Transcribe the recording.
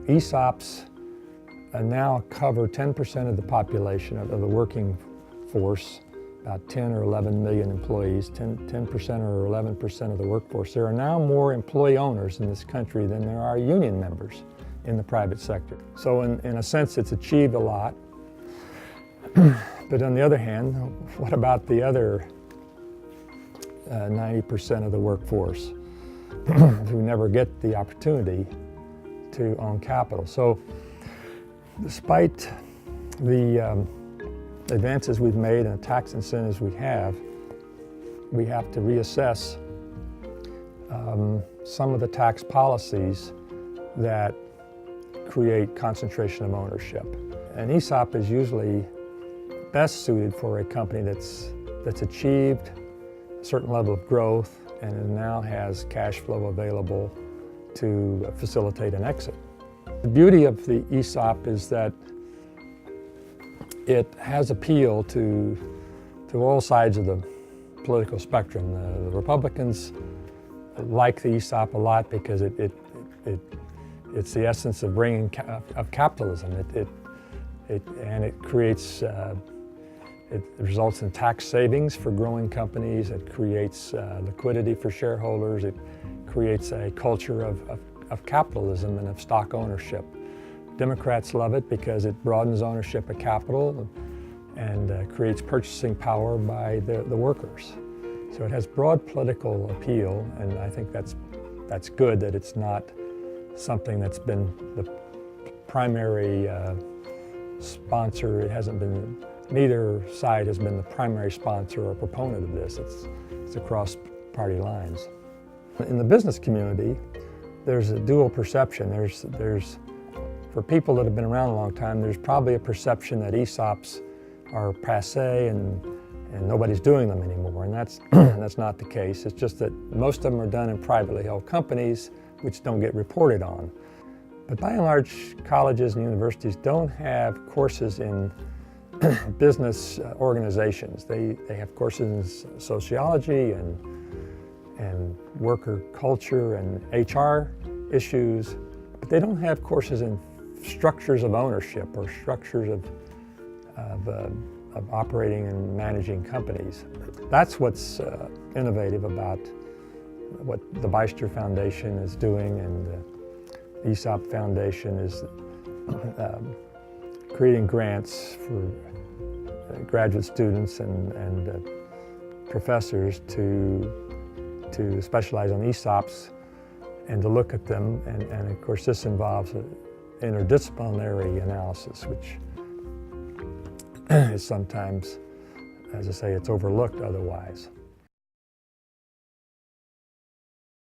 ESOPs now cover 10% of the population of the working force, about 10 or 11 million employees, 10% or 11% of the workforce. There are now more employee owners in this country than there are union members in the private sector. So in a sense, it's achieved a lot. But on the other hand, what about the other 90% of the workforce who never get the opportunity to own capital? So despite the advances we've made and the tax incentives we have to reassess some of the tax policies that create concentration of ownership. An ESOP is usually best suited for a company that's achieved a certain level of growth and now has cash flow available to facilitate an exit. The beauty of the ESOP is that it has appeal to all sides of the political spectrum. The Republicans like the ESOP a lot because it's the essence of bringing of capitalism. It creates it results in tax savings for growing companies. It creates liquidity for shareholders. It creates a culture of capitalism and of stock ownership. Democrats love it because it broadens ownership of capital and creates purchasing power by the workers. So it has broad political appeal, and I think that's good that it's not something that's been the primary sponsor. It hasn't been, neither side has been the primary sponsor or proponent of this. It's across party lines. In the business community, there's a dual perception. There's for people that have been around a long time, there's probably a perception that ESOPs are passé and nobody's doing them anymore, and that's not the case. It's just that most of them are done in privately held companies which don't get reported on. But by and large, colleges and universities don't have courses in business organizations. They have courses in sociology and worker culture and HR issues, but they don't have courses in structures of ownership or structures of operating and managing companies. That's what's innovative about what the Beyster Foundation is doing, and the ESOP Foundation is creating grants for graduate students and professors to specialize on ESOPs and to look at them, and of course this involves interdisciplinary analysis, which is sometimes, as I say, it's overlooked otherwise.